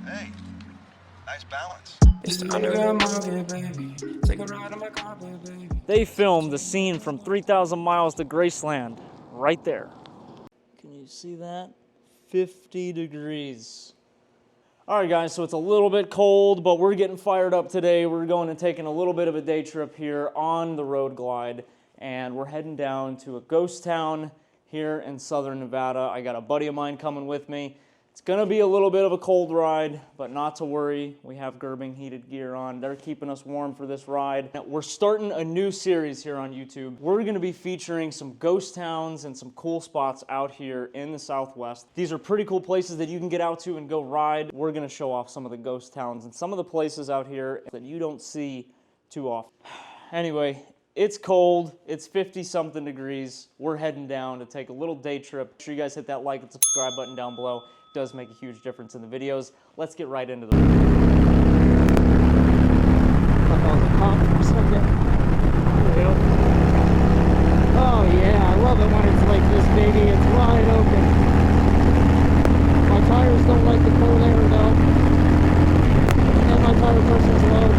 Hey, nice balance. It's the underground market, baby. Take a ride on my carpet, baby. They filmed the scene from 3,000 Miles to Graceland right there. Can you see that? 50 degrees. All right, guys, so it's a little bit cold, but we're getting fired up today. We're going and taking a little bit of a day trip here on the Road Glide, and we're heading down to a ghost town here in southern Nevada. I got a buddy of mine coming with me. It's gonna be a little bit of a cold ride, but not to worry. We have Gerbing heated gear on. They're keeping us warm for this ride. We're starting a new series here on YouTube. We're gonna be featuring some ghost towns and some cool spots out here in the Southwest. These are pretty cool places that you can get out to and go ride. We're gonna show off some of the ghost towns and some of the places out here that you don't see too often. Anyway, it's cold. It's 50-something degrees. We're heading down to take a little day trip. Make sure you guys hit that like and subscribe button down below. Does make a huge difference in the videos. Let's get right into the video. Oh yeah, I love it when it's like this, baby. It's wide open. My tires don't like the cold air though. And my tire pressure's low.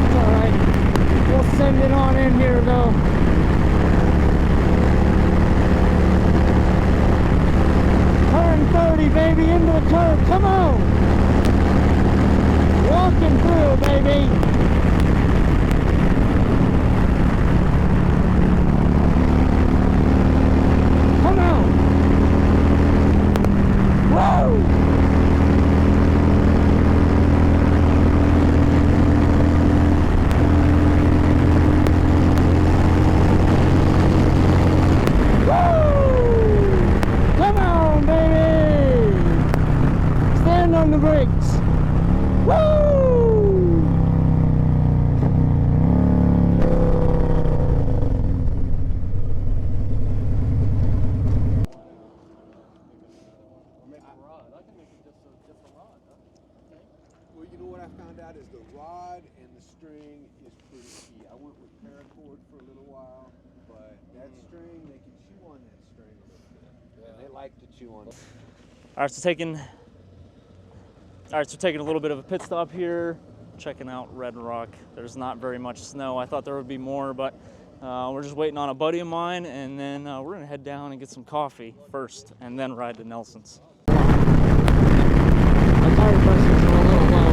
It's alright. We'll send it on in here though. Baby, into the curb, come on! Walking through, baby! Come on! Whoa! On the brakes. Woo! Well, you know what I found out is the rod and the string is pretty key. I went with paracord for a little while, but that string, they can chew on that string a little bit. Yeah. And they like to chew on it. All right, so taking a little bit of a pit stop here, checking out Red Rock. There's not very much snow. I thought there would be more, but we're just waiting on a buddy of mine, and then we're gonna head down and get some coffee first, and then ride to Nelson's. My tire pressures are a little low.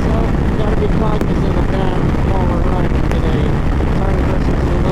So, you gotta be cognizant of that while we're riding today. Tire pressures are low.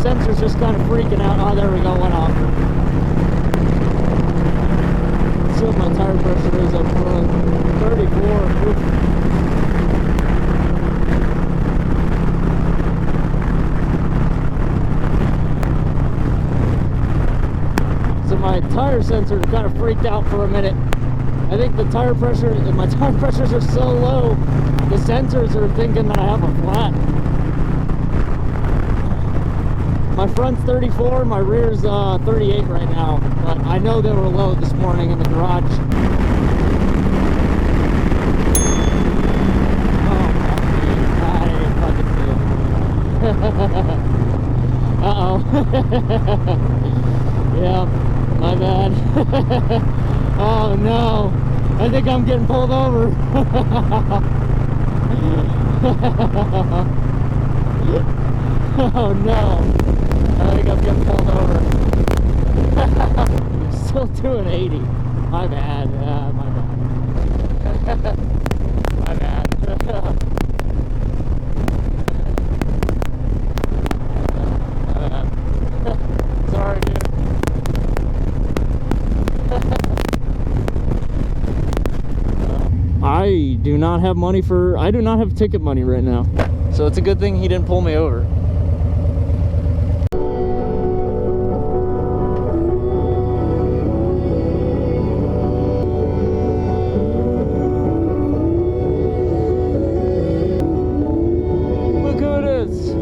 Sensor's just kind of freaking out. Oh, there we go, went off. Let's see what my tire pressure is up front. 34. So my tire sensor kind of freaked out for a minute. I think the tire pressure, my tire pressures are so low, the sensors are thinking that I have a flat. My front's 34, my rear's 38 right now, but I know they were low this morning in the garage. Oh, I ain't fucking see it. Uh-oh. Yeah, my bad. Oh no, I think I'm getting pulled over. Oh no. I think I'm getting pulled over. Still doing 80. My bad. My bad. My bad. do not have ticket money right now. So it's a good thing he didn't pull me over. Look who it is.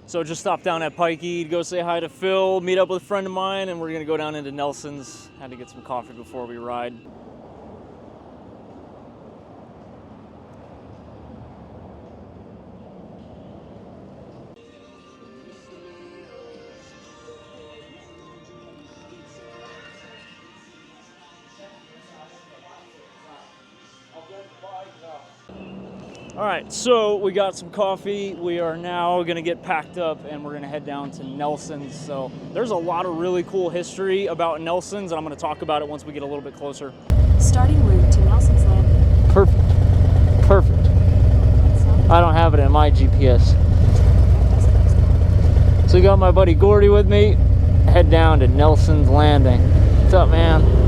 So just stopped down at Pikey to go say hi to Phil, meet up with a friend of mine, and we're gonna go down into Nelson's. Had to get some coffee before we ride. All right, so we got some coffee. We are now gonna get packed up and we're gonna head down to Nelson's. So there's a lot of really cool history about Nelson's, and I'm gonna talk about it once we get a little bit closer. Starting route to Nelson's Landing. Perfect. Perfect. I don't have it in my GPS. So we got my buddy Gordy with me. Head down to Nelson's Landing. What's up, man?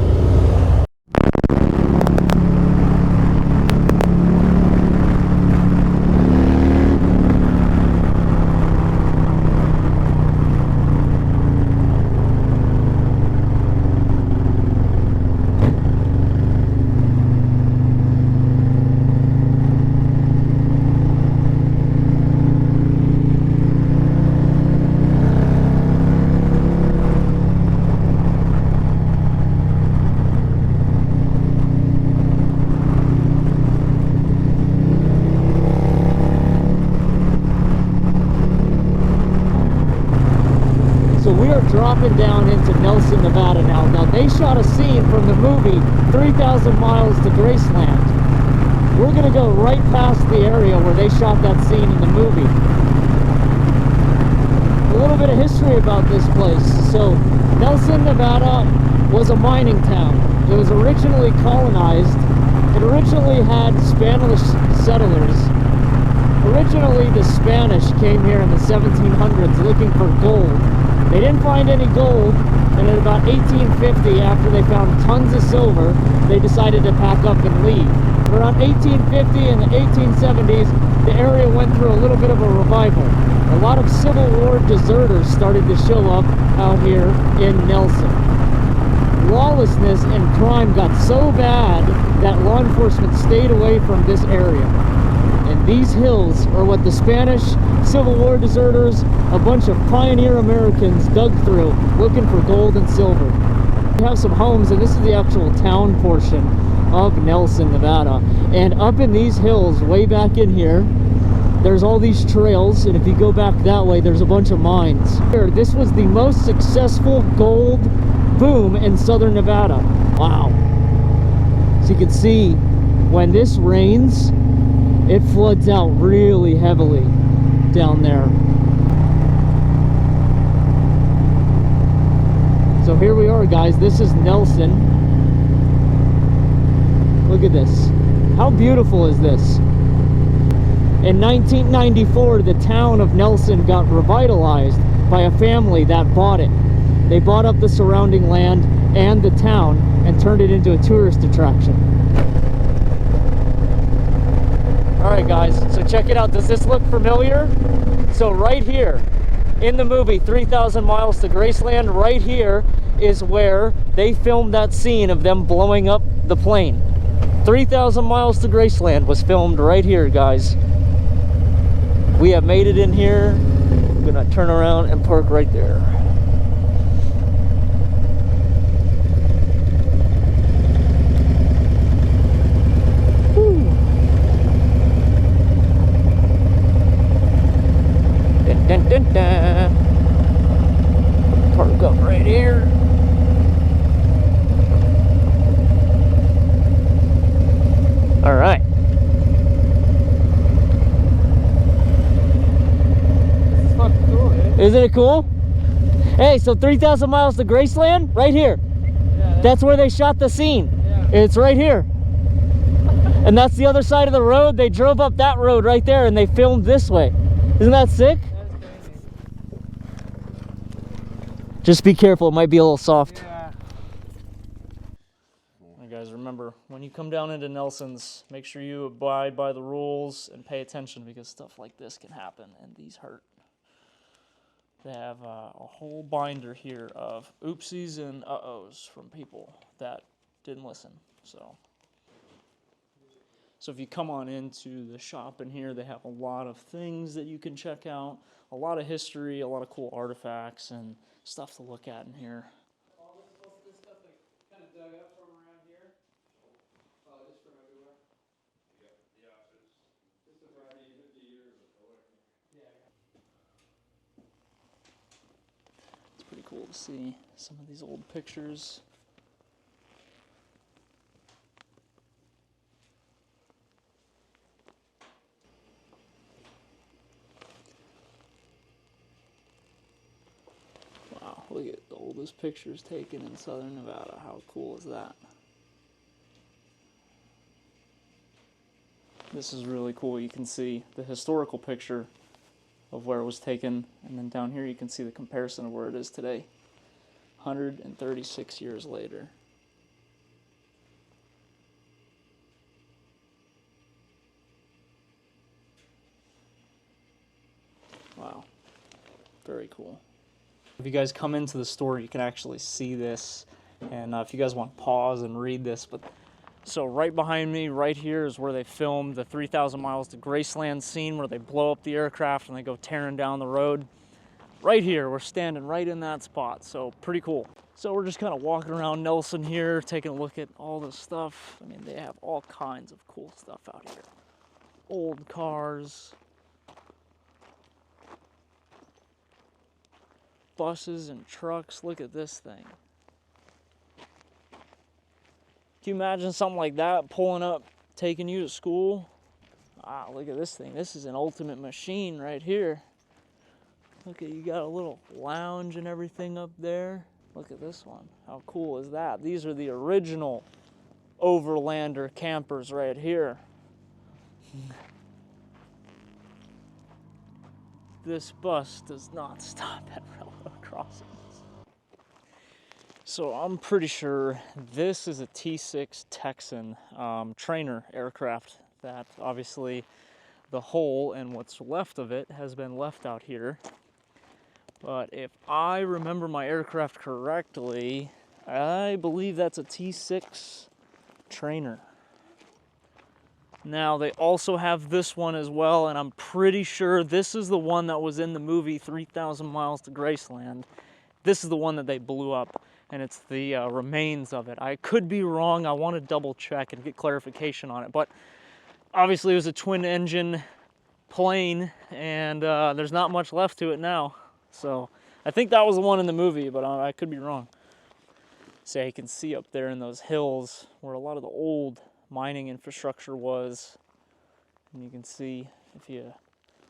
Dropping down into Nelson, Nevada now. Now they shot a scene from the movie 3,000 Miles to Graceland. We're gonna go right past the area where they shot that scene in the movie. A little bit of history about this place. So Nelson, Nevada was a mining town. It was originally colonized. It originally had Spanish settlers. Originally the Spanish came here in the 1700s looking for gold. They didn't find any gold, and in about 1850, after they found tons of silver, they decided to pack up and leave. Around 1850 and the 1870s, the area went through a little bit of a revival. A lot of Civil War deserters started to show up out here in Nelson. Lawlessness and crime got so bad that law enforcement stayed away from this area. And these hills are what the Spanish Civil War deserters, a bunch of pioneer Americans dug through looking for gold and silver. We have some homes, and this is the actual town portion of Nelson, Nevada. And up in these hills, way back in here, there's all these trails, and if you go back that way, there's a bunch of mines. This was the most successful gold boom in southern Nevada. Wow. So you can see, when this rains, it floods out really heavily down there. So here we are, guys. This is Nelson. Look at this. How beautiful is this? In 1994, the town of Nelson got revitalized by a family that bought it. They bought up the surrounding land and the town and turned it into a tourist attraction. Alright guys, so check it out. Does this look familiar? So right here in the movie 3,000 Miles to Graceland, right here is where they filmed that scene of them blowing up the plane. 3,000 Miles to Graceland was filmed right here, guys. We have made it in here. I'm gonna turn around and park right there. Dun, dun, dun. Park up right here. All right. This is fucking cool, eh? Isn't it cool? Hey, so 3,000 Miles to Graceland, right here. Yeah, that's where they shot the scene. Yeah. It's right here. And that's the other side of the road. They drove up that road right there and they filmed this way. Isn't that sick? That is crazy. Just be careful, it might be a little soft. Yeah. remember, when you come down into Nelson's, make sure you abide by the rules and pay attention because stuff like this can happen, and these hurt. They have a whole binder here of oopsies and uh-ohs from people that didn't listen. So if you come on into the shop in here, they have a lot of things that you can check out, a lot of history, a lot of cool artifacts and stuff to look at in here. All this stuff they kind of dug up from around here? Oh, just from everywhere? Yeah, Just a variety of 50 years ago. Yeah. It's pretty cool to see some of these old pictures. Wow, look at the oldest pictures taken in southern Nevada. How cool is that? This is really cool. You can see the historical picture of where it was taken, and then down here you can see the comparison of where it is today, 136 years later. Wow, very cool. If you guys come into the store, you can actually see this, and if you guys want to pause and read this, but so right behind me, right here, is where they filmed the 3,000 miles to Graceland scene where they blow up the aircraft and they go tearing down the road. Right here, we're standing right in that spot, so pretty cool. So we're just kind of walking around Nelson here, taking a look at all this stuff. I mean, they have all kinds of cool stuff out here. Old cars, buses and trucks. Look at this thing. Can you imagine something like that pulling up, taking you to school? Wow, look at this thing. This is an ultimate machine right here. Look at, you got a little lounge and everything up there. Look at this one. How cool is that? These are the original Overlander campers right here. This bus does not stop at railroad crossings. So I'm pretty sure this is a T-6 Texan trainer aircraft that obviously the hull and what's left of it has been left out here. But if I remember my aircraft correctly, I believe that's a T-6 trainer. Now they also have this one as well, and I'm pretty sure this is the one that was in the movie 3,000 Miles to Graceland. This is the one that they blew up, and it's the remains of it. I could be wrong. I want to double check and get clarification on it, but obviously it was a twin engine plane, and there's not much left to it now. So I think that was the one in the movie, but I could be wrong. So you can see up there in those hills where a lot of the old mining infrastructure was, and you can see if you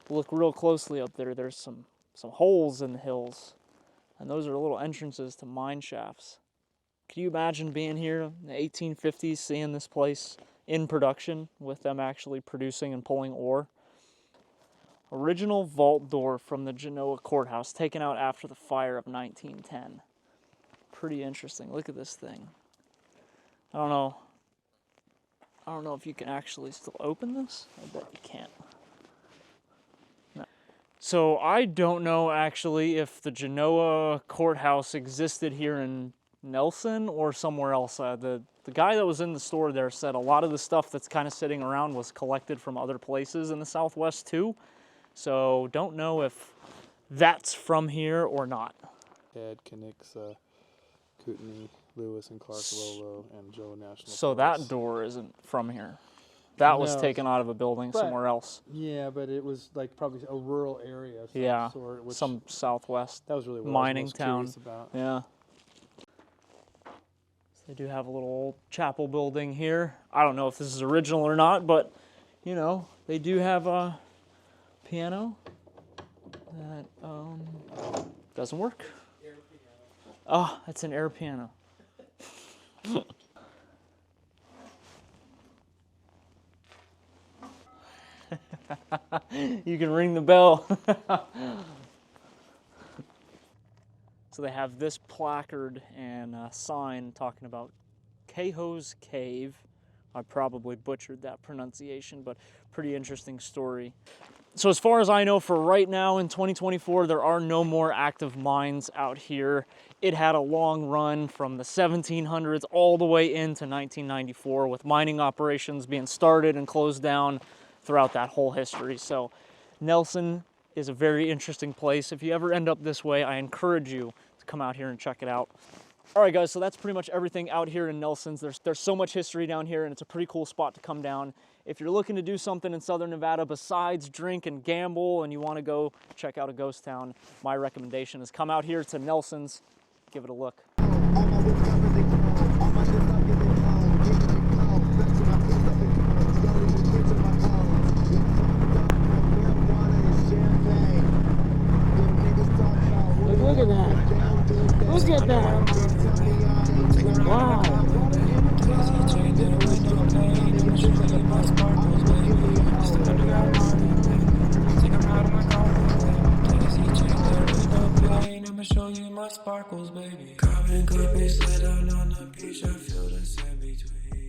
look real closely up there, there's some holes in the hills, and those are little entrances to mine shafts. Can you imagine being here in the 1850s, seeing this place in production with them actually producing and pulling ore? Original vault door from the Genoa courthouse, taken out after the fire of 1910. Pretty interesting. Look at this thing. I don't know if you can actually still open this. I bet you can't. No. So I don't know actually if the Genoa courthouse existed here in Nelson or somewhere else. The guy that was in the store there said a lot of the stuff that's kind of sitting around was collected from other places in the Southwest too. So don't know if that's from here or not. Ed, Knixa, Kootenai, Lewis and Clark, Lolo, and Joe National So Forest. that door isn't from here. That was No, taken out of a building somewhere else. Yeah, but it was like probably a rural area of some Yeah, sort. Which some Southwest that was really what mining I was most town. curious about. Yeah. So they do have a little old chapel building here. I don't know if this is original or not, but you know, they do have a piano that doesn't work. Oh, it's an air piano. You can ring the bell. So they have this placard and sign talking about Kehoe's Cave. I probably butchered that pronunciation, but pretty interesting story. So as far as I know, for right now in 2024, there are no more active mines out here. It had a long run from the 1700s all the way into 1994, with mining operations being started and closed down throughout that whole history. So Nelson is a very interesting place. If you ever end up this way, I encourage you to come out here and check it out. All right, guys, so that's pretty much everything out here in Nelson's. There's so much history down here, and it's a pretty cool spot to come down. If you're looking to do something in Southern Nevada besides drink and gamble, and you want to go check out a ghost town, my recommendation is come out here to Nelson's. Give it a look. Look at that. Look at that. Wow. I'ma show you my sparkles, baby. Carbon copies slid down on the beach. I feel the sand between.